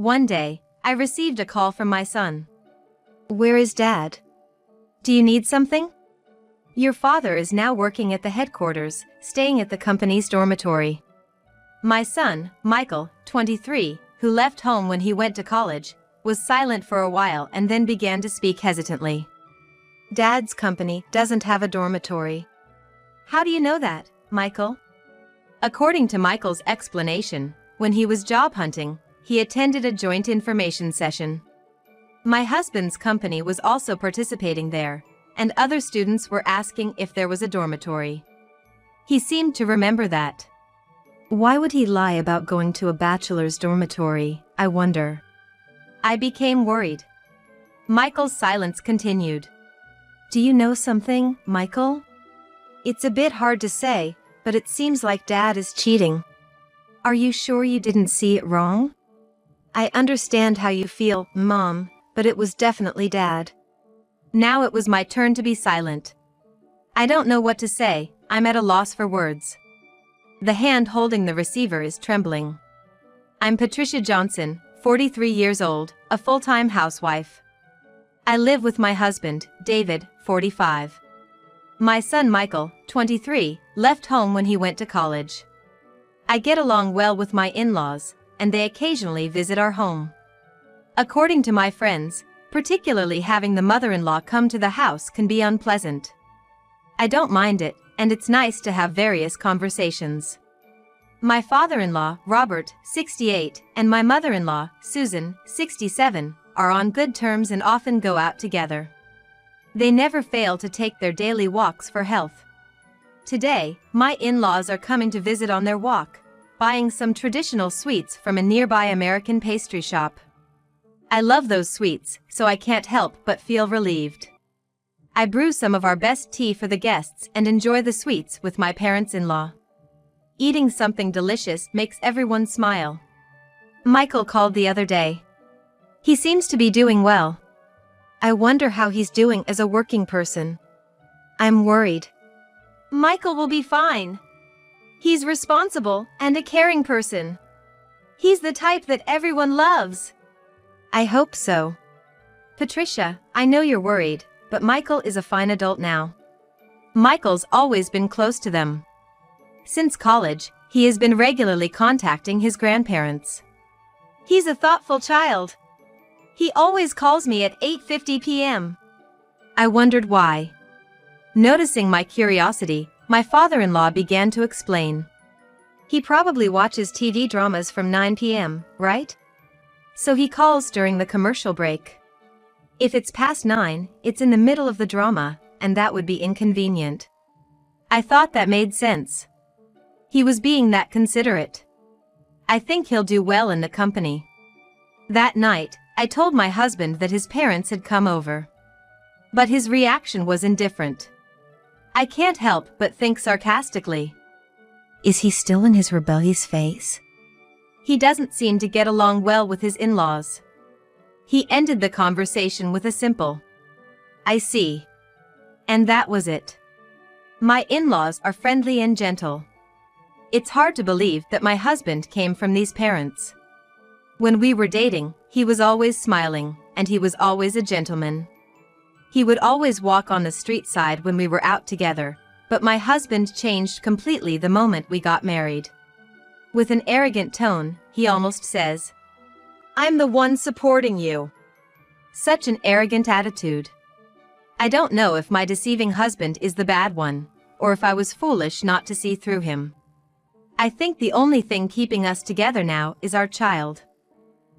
One day, I received a call from my son. "Where is Dad? Do you need something? Your father is now working at the headquarters, staying at the company's dormitory." My son, Michael, 23, who left home when he went to college, was silent for a while and then began to speak hesitantly. "Dad's company doesn't have a dormitory." "How do you know that, Michael?" According to Michael's explanation, when he was job hunting, he attended a joint information session. My husband's company was also participating there, and other students were asking if there was a dormitory. He seemed to remember that. Why would he lie about going to a bachelor's dormitory, I wonder? I became worried. Michael's silence continued. "Do you know something, Michael? It's a bit hard to say, but it seems like Dad is cheating. Are you sure you didn't see it wrong? I understand how you feel, Mom, but it was definitely Dad." Now it was my turn to be silent. I don't know what to say, I'm at a loss for words. The hand holding the receiver is trembling. I'm Patricia Johnson, 43 years old, a full-time housewife. I live with my husband, David, 45. My son Michael, 23, left home when he went to college. I get along well with my in-laws, and they occasionally visit our home. According to my friends, particularly having the mother-in-law come to the house can be unpleasant. I don't mind it, and it's nice to have various conversations. My father-in-law, Robert, 68, and my mother-in-law, Susan, 67, are on good terms and often go out together. They never fail to take their daily walks for health. Today, my in-laws are coming to visit on their walk, buying some traditional sweets from a nearby American pastry shop. I love those sweets, so I can't help but feel relieved. I brew some of our best tea for the guests and enjoy the sweets with my parents-in-law. Eating something delicious makes everyone smile. Michael called the other day. He seems to be doing well. I wonder how he's doing as a working person. I'm worried. Michael will be fine. He's responsible and a caring person. He's the type that everyone loves. I hope so. Patricia, I know you're worried, but Michael is a fine adult now. Michael's always been close to them. Since college, he has been regularly contacting his grandparents. He's a thoughtful child. He always calls me at 8:50 p.m. I wondered why. Noticing my curiosity, my father-in-law began to explain. He probably watches TV dramas from 9 p.m., right? So he calls during the commercial break. If it's past 9, it's in the middle of the drama, and that would be inconvenient. I thought that made sense. He was being that considerate. I think he'll do well in the company. That night, I told my husband that his parents had come over. But his reaction was indifferent. I can't help but think sarcastically. Is he still in his rebellious phase? He doesn't seem to get along well with his in-laws. He ended the conversation with a simple, "I see." And that was it. My in-laws are friendly and gentle. It's hard to believe that my husband came from these parents. When we were dating, he was always smiling, and he was always a gentleman. He would always walk on the street side when we were out together, but my husband changed completely the moment we got married. With an arrogant tone, he almost says, "I'm the one supporting you." Such an arrogant attitude. I don't know if my deceiving husband is the bad one, or if I was foolish not to see through him. I think the only thing keeping us together now is our child.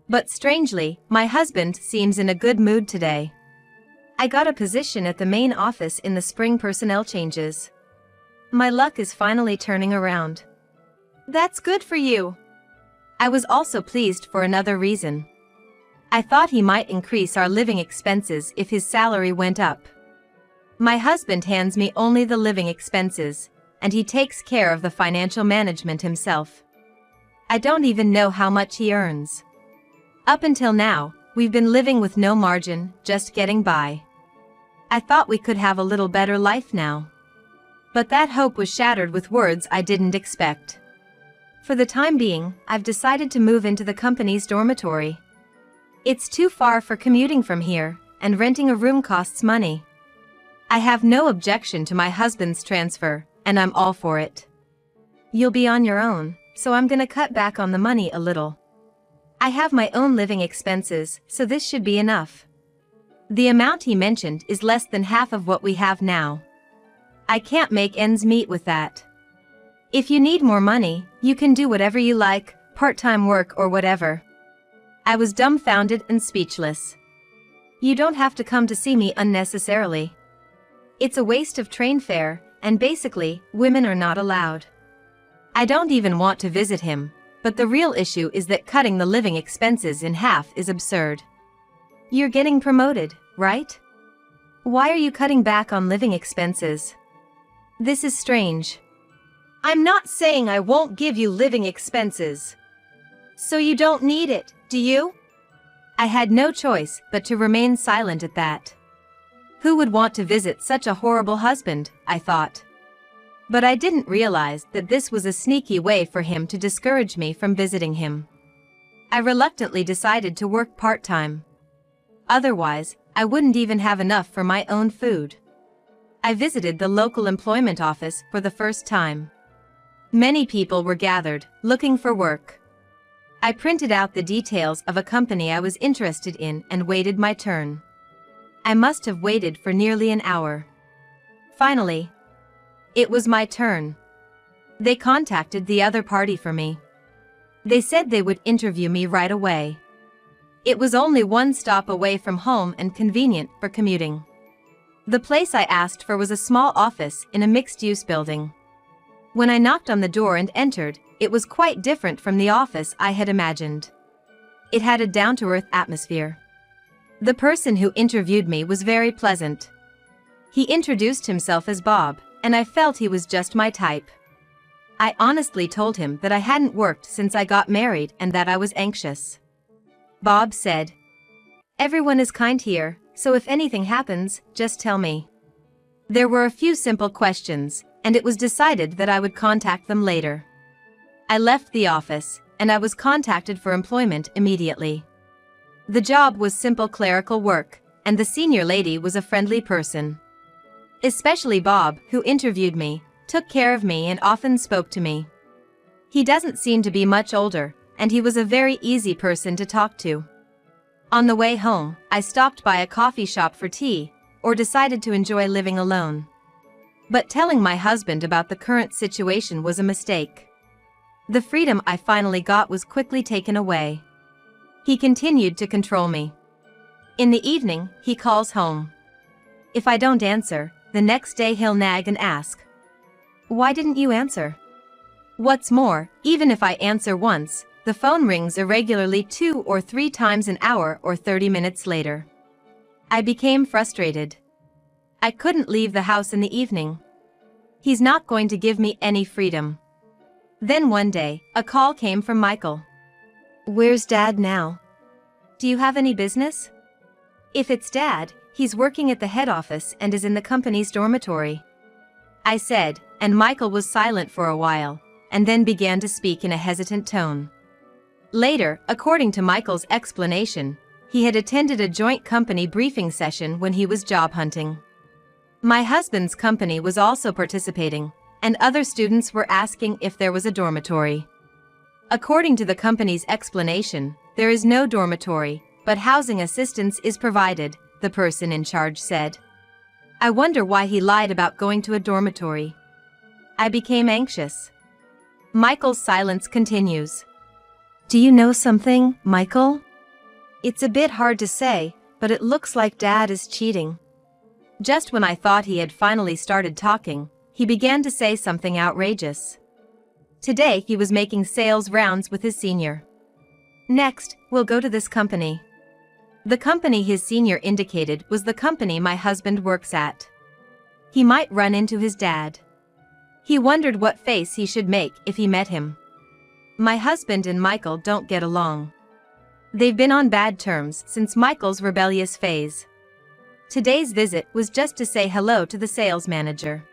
But strangely, my husband seems in a good mood today. I got a position at the main office in the spring personnel changes. My luck is finally turning around. That's good for you. I was also pleased for another reason. I thought he might increase our living expenses if his salary went up. My husband hands me only the living expenses, and he takes care of the financial management himself. I don't even know how much he earns. Up until now, we've been living with no margin, just getting by. I thought we could have a little better life now. But that hope was shattered with words I didn't expect. For the time being, I've decided to move into the company's dormitory, It's too far for commuting from here, and renting a room costs money. I have no objection to my husband's transfer, and I'm all for it. You'll be on your own, so I'm gonna cut back on the money a little. I have my own living expenses, so this should be enough. The amount he mentioned is less than half of what we have now. I can't make ends meet with that. If you need more money, you can do whatever you like, part-time work or whatever. I was dumbfounded and speechless. You don't have to come to see me unnecessarily. It's a waste of train fare, and basically, women are not allowed. I don't even want to visit him, but the real issue is that cutting the living expenses in half is absurd. You're getting promoted, right? Why are you cutting back on living expenses? This is strange. I'm not saying I won't give you living expenses. So you don't need it, do you? I had no choice but to remain silent at that. Who would want to visit such a horrible husband, I thought. But I didn't realize that this was a sneaky way for him to discourage me from visiting him. I reluctantly decided to work part-time. Otherwise, I wouldn't even have enough for my own food. I visited the local employment office for the first time. Many people were gathered, looking for work. I printed out the details of a company I was interested in and waited my turn. I must have waited for nearly an hour. Finally, it was my turn. They contacted the other party for me. They said they would interview me right away. It was only one stop away from home and convenient for commuting. The place I asked for was a small office in a mixed-use building. When I knocked on the door and entered, it was quite different from the office I had imagined. It had a down-to-earth atmosphere. The person who interviewed me was very pleasant. He introduced himself as Bob, and I felt he was just my type. I honestly told him that I hadn't worked since I got married and that I was anxious. Bob said, "Everyone is kind here, so if anything happens, just tell me." There were a few simple questions, and it was decided that I would contact them later. I left the office, and I was contacted for employment immediately. The job was simple clerical work, and the senior lady was a friendly person. Especially Bob, who interviewed me, took care of me and often spoke to me. He doesn't seem to be much older, and he was a very easy person to talk to. On the way home, I stopped by a coffee shop for tea, or decided to enjoy living alone. But telling my husband about the current situation was a mistake. The freedom I finally got was quickly taken away. He continued to control me. In the evening, he calls home. If I don't answer, the next day he'll nag and ask, "Why didn't you answer?" What's more, even if I answer once, the phone rings irregularly 2 or 3 times an hour or 30 minutes later. I became frustrated. I couldn't leave the house in the evening. He's not going to give me any freedom. Then one day, a call came from Michael. "Where's Dad now? Do you have any business?" If it's Dad, he's working at the head office and is in the company's dormitory, I said, and Michael was silent for a while, and then began to speak in a hesitant tone. Later, according to Michael's explanation, he had attended a joint company briefing session when he was job hunting. My husband's company was also participating, and other students were asking if there was a dormitory. According to the company's explanation, there is no dormitory, but housing assistance is provided, the person in charge said. I wonder why he lied about going to a dormitory. I became anxious. Michael's silence continues. "Do you know something, Michael? It's a bit hard to say, but it looks like Dad is cheating." Just when I thought he had finally started talking, he began to say something outrageous. Today he was making sales rounds with his senior. "Next, we'll go to this company." The company his senior indicated was the company my husband works at. He might run into his dad. He wondered what face he should make if he met him. My husband and Michael don't get along. They've been on bad terms since Michael's rebellious phase. Today's visit was just to say hello to the sales manager.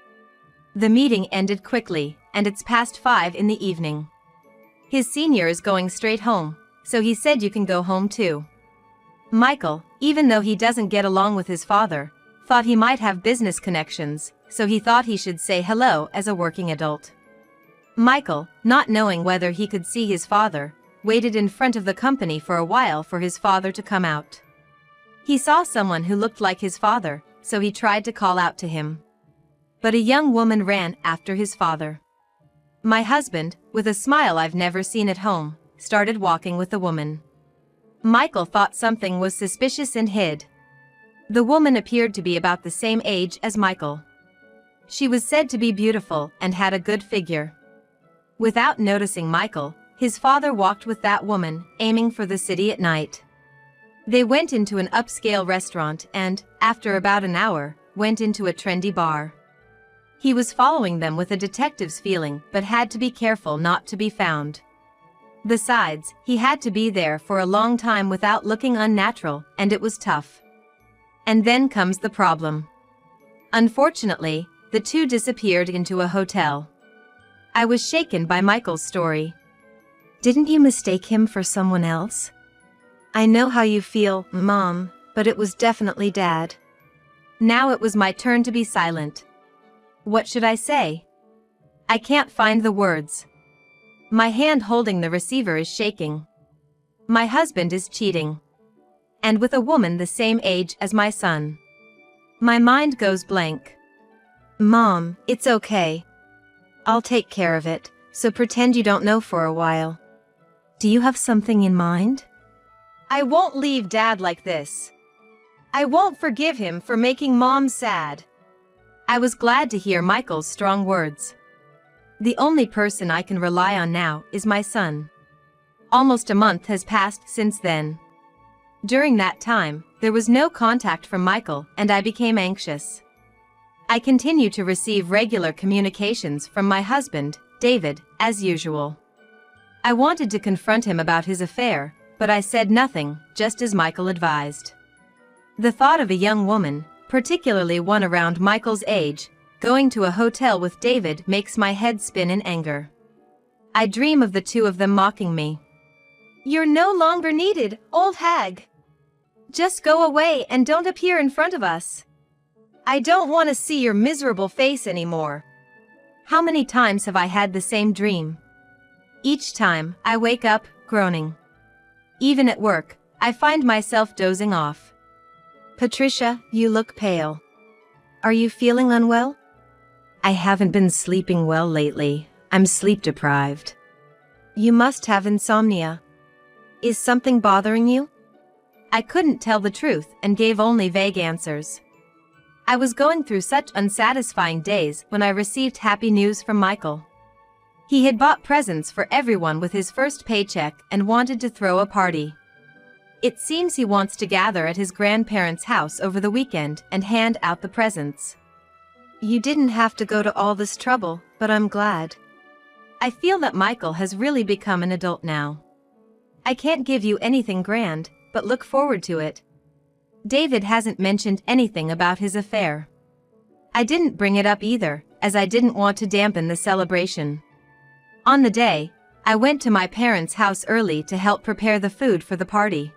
The meeting ended quickly, and it's past 5 in the evening. His senior is going straight home, so he said you can go home too. Michael, even though he doesn't get along with his father, thought he might have business connections, so he thought he should say hello as a working adult. Michael, not knowing whether he could see his father, waited in front of the company for a while for his father to come out. He saw someone who looked like his father, so he tried to call out to him. But a young woman ran after his father. My husband, with a smile I've never seen at home, started walking with the woman. Michael thought something was suspicious and hid. The woman appeared to be about the same age as Michael. She was said to be beautiful and had a good figure. Without noticing Michael, his father walked with that woman, aiming for the city at night. They went into an upscale restaurant and, after about an hour, went into a trendy bar. He was following them with a detective's feeling but had to be careful not to be found. Besides, he had to be there for a long time without looking unnatural, and it was tough. And then comes the problem. Unfortunately, the two disappeared into a hotel. I was shaken by Michael's story. Didn't you mistake him for someone else? I know how you feel, Mom, but it was definitely Dad. Now it was my turn to be silent. What should I say? I can't find the words. My hand holding the receiver is shaking. My husband is cheating. And with a woman the same age as my son. My mind goes blank. Mom, it's okay. I'll take care of it, so pretend you don't know for a while. Do you have something in mind? I won't leave Dad like this. I won't forgive him for making Mom sad. I was glad to hear Michael's strong words. The only person I can rely on now is my son. Almost a month has passed since then. During that time, there was no contact from Michael and I became anxious. I continue to receive regular communications from my husband, David, as usual. I wanted to confront him about his affair, but I said nothing, just as Michael advised. The thought of a young woman, particularly one around Michael's age, going to a hotel with David makes my head spin in anger. I dream of the two of them mocking me. You're no longer needed, old hag. Just go away and don't appear in front of us. I don't want to see your miserable face anymore. How many times have I had the same dream? Each time, I wake up, groaning. Even at work, I find myself dozing off. Patricia, you look pale. Are you feeling unwell? I haven't been sleeping well lately. I'm sleep deprived. You must have insomnia. Is something bothering you? I couldn't tell the truth and gave only vague answers. I was going through such unsatisfying days when I received happy news from Michael. He had bought presents for everyone with his first paycheck and wanted to throw a party. It seems he wants to gather at his grandparents' house over the weekend and hand out the presents. You didn't have to go to all this trouble, but I'm glad. I feel that Michael has really become an adult now. I can't give you anything grand, but look forward to it. David hasn't mentioned anything about his affair. I didn't bring it up either, as I didn't want to dampen the celebration. On the day, I went to my parents' house early to help prepare the food for the party.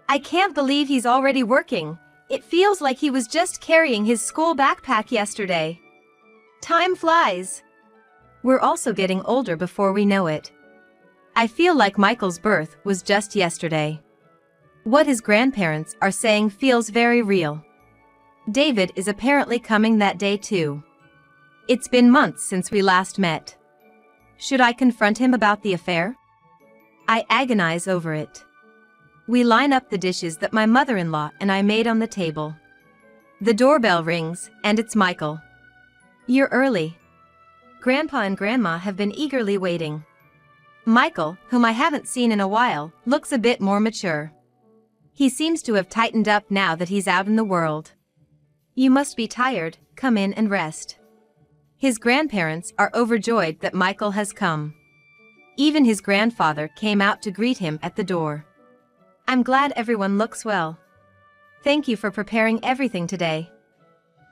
I can't believe he's already working. It feels like he was just carrying his school backpack yesterday. Time flies. We're also getting older before we know it. I feel like Michael's birth was just yesterday. What his grandparents are saying feels very real. David is apparently coming that day too. It's been months since we last met. Should I confront him about the affair? I agonize over it. We line up the dishes that my mother-in-law and I made on the table. The doorbell rings, and it's Michael. You're early. Grandpa and Grandma have been eagerly waiting. Michael, whom I haven't seen in a while, looks a bit more mature. He seems to have tightened up now that he's out in the world. You must be tired, come in and rest. His grandparents are overjoyed that Michael has come. Even his grandfather came out to greet him at the door. I'm glad everyone looks well. Thank you for preparing everything today.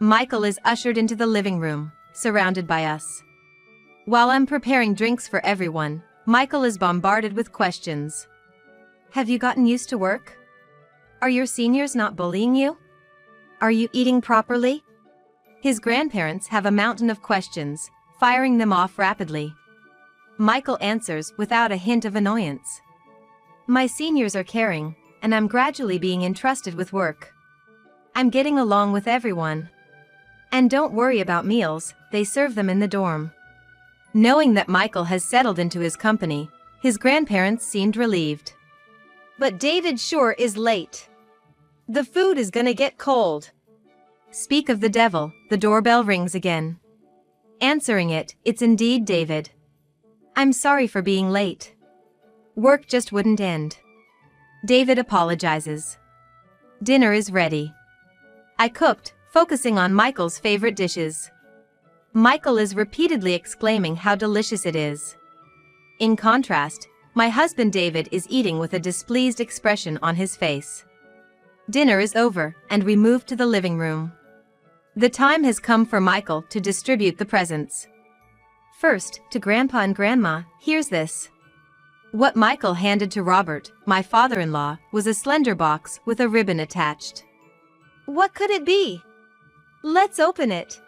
Michael is ushered into the living room, surrounded by us. While I'm preparing drinks for everyone, Michael is bombarded with questions. Have you gotten used to work? Are your seniors not bullying you? Are you eating properly? His grandparents have a mountain of questions, firing them off rapidly. Michael answers without a hint of annoyance. My seniors are caring, and I'm gradually being entrusted with work. I'm getting along with everyone. And don't worry about meals, they serve them in the dorm. Knowing that Michael has settled into his company, his grandparents seemed relieved. But David sure is late. The food is gonna get cold. Speak of the devil, the doorbell rings again. Answering it, it's indeed David. I'm sorry for being late. Work just wouldn't end. David apologizes. Dinner is ready. I cooked, focusing on Michael's favorite dishes. Michael is repeatedly exclaiming how delicious it is. In contrast, my husband David is eating with a displeased expression on his face. Dinner is over, and we move to the living room. The time has come for Michael to distribute the presents. First, to Grandpa and Grandma, here's this. What Michael handed to Robert, my father-in-law, was a slender box with a ribbon attached. What could it be? Let's open it.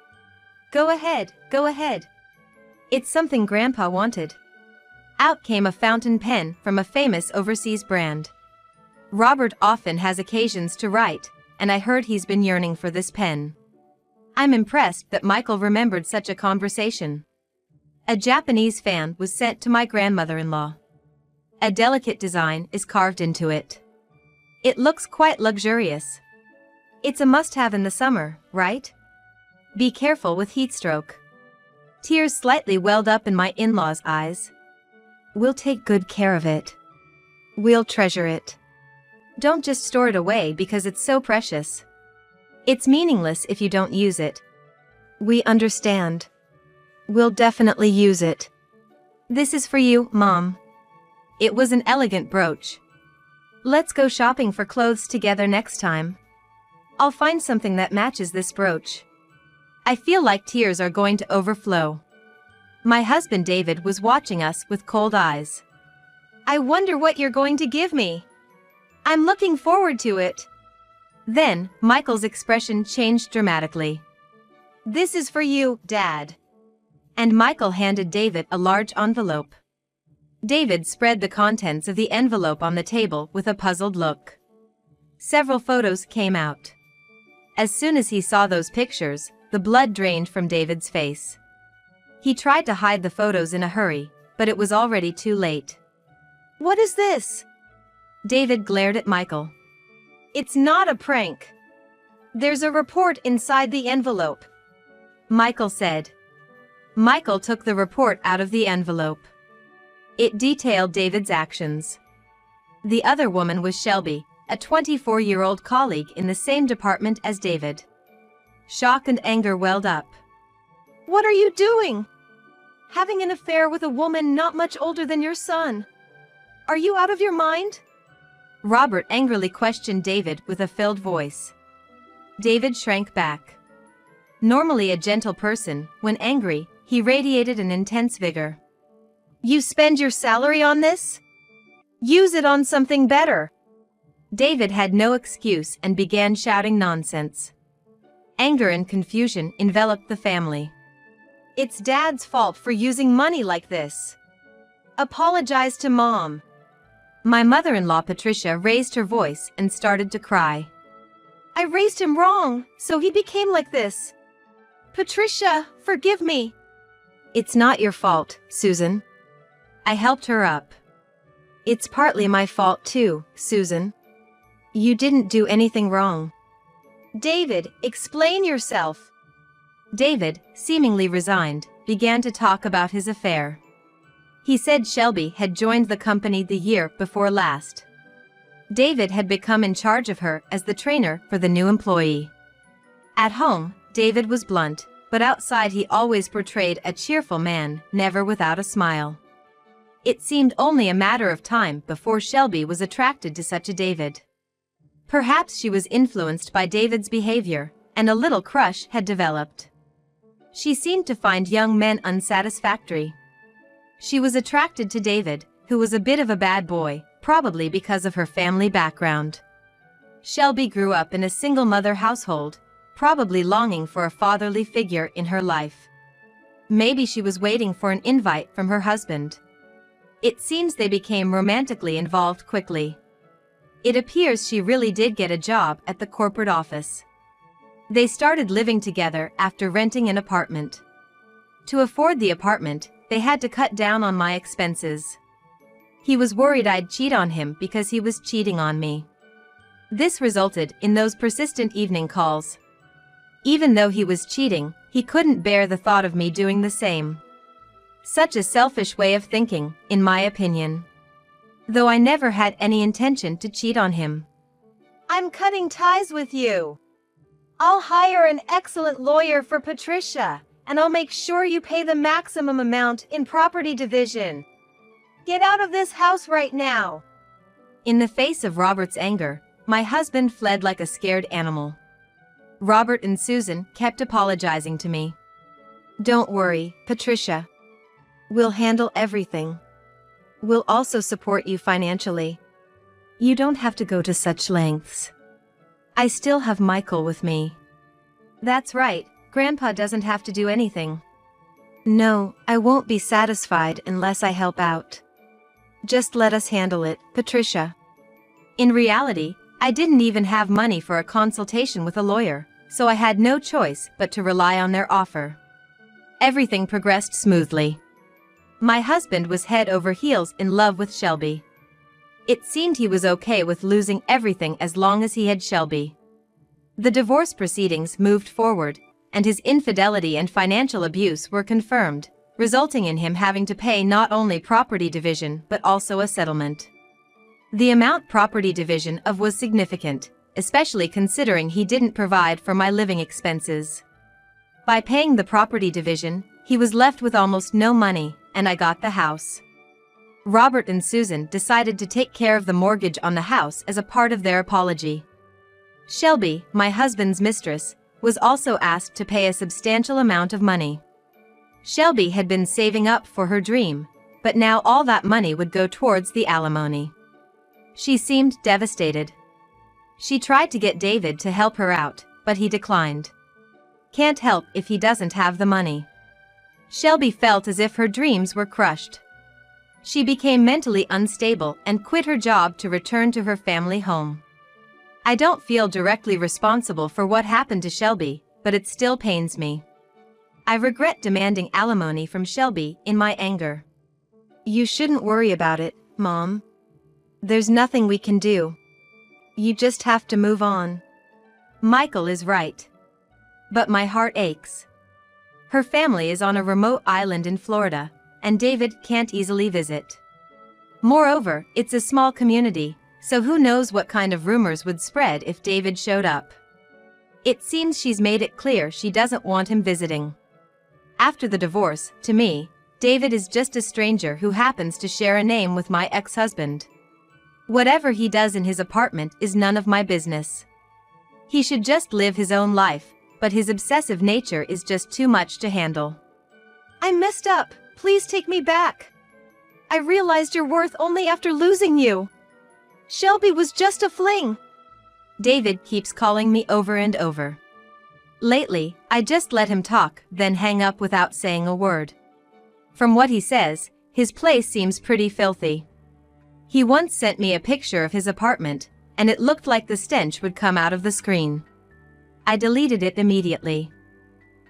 Go ahead, go ahead. It's something Grandpa wanted. Out came a fountain pen from a famous overseas brand. Robert often has occasions to write, and I heard he's been yearning for this pen. I'm impressed that Michael remembered such a conversation. A Japanese fan was sent to my grandmother-in-law. A delicate design is carved into it. It looks quite luxurious. It's a must-have in the summer, right? Be careful with heatstroke. Tears slightly welled up in my in-laws' eyes. We'll take good care of it. We'll treasure it. Don't just store it away because it's so precious. It's meaningless if you don't use it. We understand. We'll definitely use it. This is for you, Mom. It was an elegant brooch. Let's go shopping for clothes together next time. I'll find something that matches this brooch. I feel like tears are going to overflow. My husband David was watching us with cold eyes. I wonder what you're going to give me. I'm looking forward to it. Then, Michael's expression changed dramatically. This is for you, Dad. And Michael handed David a large envelope. David spread the contents of the envelope on the table with a puzzled look. Several photos came out. As soon as he saw those pictures, the blood drained from David's face. He tried to hide the photos in a hurry, but it was already too late. What is this? David glared at Michael. It's not a prank. There's a report inside the envelope, Michael said. Michael took the report out of the envelope. It detailed David's actions. The other woman was Shelby, a 24-year-old colleague in the same department as David. Shock and anger welled up. What are you doing? Having an affair with a woman not much older than your son? Are you out of your mind? Robert angrily questioned David with a filled voice. David shrank back. Normally a gentle person, when angry, he radiated an intense vigor. You spend your salary on this? Use it on something better. David had no excuse and began shouting nonsense. Anger and confusion enveloped the family. It's Dad's fault for using money like this. Apologize to Mom. My mother-in-law Patricia raised her voice and started to cry. I raised him wrong, so he became like this. Patricia, forgive me. It's not your fault, Susan. I helped her up. It's partly my fault too, Susan. You didn't do anything wrong. David, explain yourself. David, seemingly resigned, began to talk about his affair. He said Shelby had joined the company the year before last. David had become in charge of her as the trainer for the new employee. At home, David was blunt, but outside he always portrayed a cheerful man, never without a smile. It seemed only a matter of time before Shelby was attracted to such a David. Perhaps she was influenced by David's behavior, and a little crush had developed. She seemed to find young men unsatisfactory. She was attracted to David, who was a bit of a bad boy, probably because of her family background. Shelby grew up in a single-mother household, probably longing for a fatherly figure in her life. Maybe she was waiting for an invite from her husband. It seems they became romantically involved quickly. It appears she really did get a job at the corporate office. They started living together after renting an apartment. To afford the apartment, they had to cut down on my expenses. He was worried I'd cheat on him because he was cheating on me. This resulted in those persistent evening calls. Even though he was cheating, he couldn't bear the thought of me doing the same. Such a selfish way of thinking, in my opinion. Though I never had any intention to cheat on him. I'm cutting ties with you. I'll hire an excellent lawyer for Patricia, and I'll make sure you pay the maximum amount in property division. Get out of this house right now. In the face of Robert's anger, my husband fled like a scared animal. Robert and Susan kept apologizing to me. Don't worry, Patricia. We'll handle everything. We'll also support you financially. You don't have to go to such lengths. I still have Michael with me. That's right, Grandpa doesn't have to do anything. No, I won't be satisfied unless I help out. Just let us handle it, Patricia. In reality, I didn't even have money for a consultation with a lawyer, so I had no choice but to rely on their offer. Everything progressed smoothly. My husband was head over heels in love with Shelby. It seemed he was okay with losing everything as long as he had Shelby. The divorce proceedings moved forward, and his infidelity and financial abuse were confirmed, resulting in him having to pay not only property division but also a settlement. The amount property division of was significant, especially considering he didn't provide for my living expenses. By paying the property division, he was left with almost no money, and I got the house. Robert and Susan decided to take care of the mortgage on the house as a part of their apology. Shelby, my husband's mistress, was also asked to pay a substantial amount of money. Shelby had been saving up for her dream, but now all that money would go towards the alimony. She seemed devastated. She tried to get David to help her out, but he declined. Can't help if he doesn't have the money. Shelby felt as if her dreams were crushed. She became mentally unstable and quit her job to return to her family home. I don't feel directly responsible for what happened to Shelby, but it still pains me. I regret demanding alimony from Shelby in my anger. You shouldn't worry about it, Mom. There's nothing we can do. You just have to move on. Michael is right. But my heart aches. Her family is on a remote island in Florida, and David can't easily visit. Moreover, it's a small community, so who knows what kind of rumors would spread if David showed up. It seems she's made it clear she doesn't want him visiting. After the divorce, to me, David is just a stranger who happens to share a name with my ex-husband. Whatever he does in his apartment is none of my business. He should just live his own life, but his obsessive nature is just too much to handle. I messed up. Please take me back. I realized your worth only after losing you. Shelby was just a fling. David keeps calling me over and over. Lately, I just let him talk, then hang up without saying a word. From what he says, his place seems pretty filthy. He once sent me a picture of his apartment, and it looked like the stench would come out of the screen. I deleted it immediately.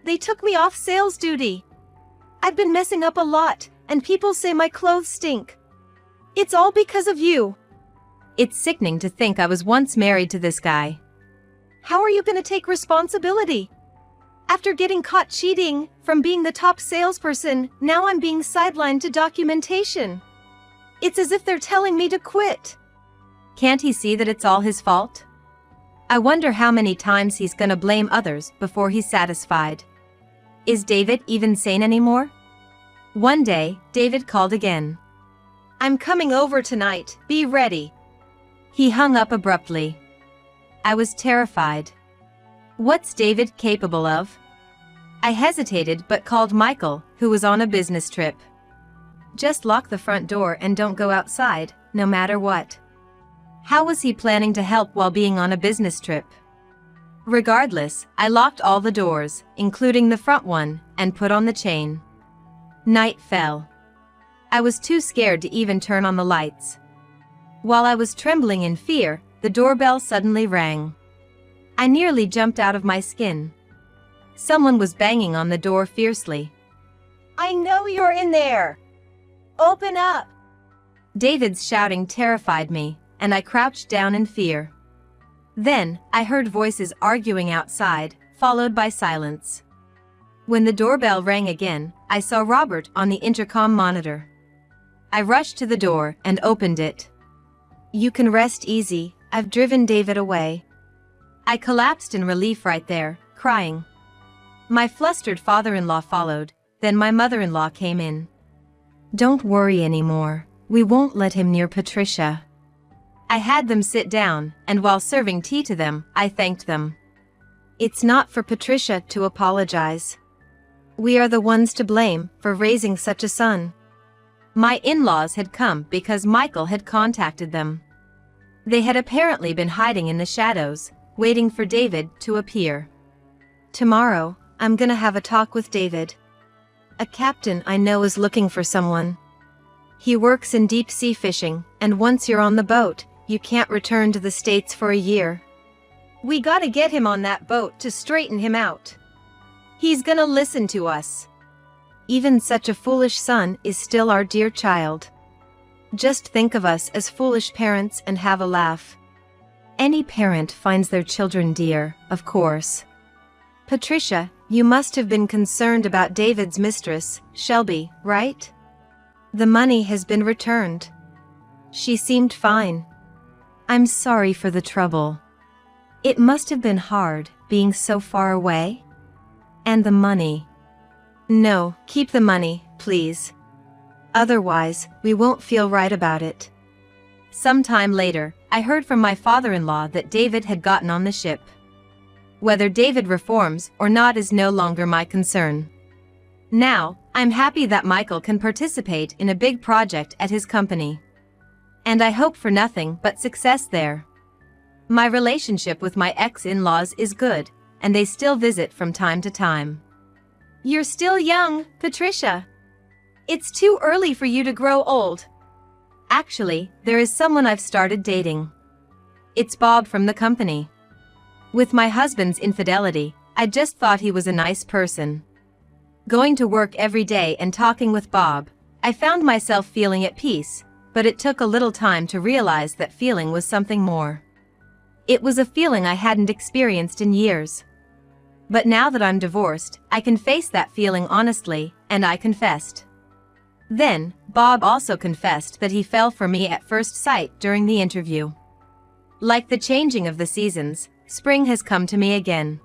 They took me off sales duty. I've been messing up a lot, and people say my clothes stink. It's all because of you. It's sickening to think I was once married to this guy. How are you gonna take responsibility? After getting caught cheating, from being the top salesperson, now I'm being sidelined to documentation. It's as if they're telling me to quit. Can't he see that it's all his fault? I wonder how many times he's gonna blame others before he's satisfied. Is David even sane anymore? One day, David called again. I'm coming over tonight, be ready. He hung up abruptly. I was terrified. What's David capable of? I hesitated but called Michael, who was on a business trip. Just lock the front door and don't go outside, no matter what. How was he planning to help while being on a business trip? Regardless, I locked all the doors, including the front one, and put on the chain. Night fell. I was too scared to even turn on the lights. While I was trembling in fear, the doorbell suddenly rang. I nearly jumped out of my skin. Someone was banging on the door fiercely. I know you're in there! Open up! David's shouting terrified me, and I crouched down in fear. Then, I heard voices arguing outside, followed by silence. When the doorbell rang again, I saw Robert on the intercom monitor. I rushed to the door and opened it. You can rest easy, I've driven David away. I collapsed in relief right there, crying. My flustered father-in-law followed, then my mother-in-law came in. Don't worry anymore, we won't let him near Patricia. I had them sit down, and while serving tea to them, I thanked them. It's not for Patricia to apologize. We are the ones to blame for raising such a son. My in-laws had come because Michael had contacted them. They had apparently been hiding in the shadows, waiting for David to appear. Tomorrow, I'm gonna have a talk with David. A captain I know is looking for someone. He works in deep-sea fishing, and once you're on the boat, you can't return to the States for a year. We gotta get him on that boat to straighten him out. He's gonna listen to us. Even such a foolish son is still our dear child. Just think of us as foolish parents and have a laugh. Any parent finds their children dear, of course. Patricia, you must have been concerned about David's mistress, Shelby, right? The money has been returned. She seemed fine. I'm sorry for the trouble. It must have been hard, being so far away. And the money. No, keep the money, please. Otherwise, we won't feel right about it. Some time later, I heard from my father-in-law that David had gotten on the ship. Whether David reforms or not is no longer my concern. Now, I'm happy that Michael can participate in a big project at his company. And I hope for nothing but success there. My relationship with my ex-in-laws is good, and they still visit from time to time. You're still young, Patricia. It's too early for you to grow old. Actually, there is someone I've started dating. It's Bob from the company. With my husband's infidelity, I just thought he was a nice person. Going to work every day and talking with Bob, I found myself feeling at peace, but it took a little time to realize that feeling was something more. It was a feeling I hadn't experienced in years. But now that I'm divorced, I can face that feeling honestly, and I confessed. Then, Bob also confessed that he fell for me at first sight during the interview. Like the changing of the seasons, spring has come to me again.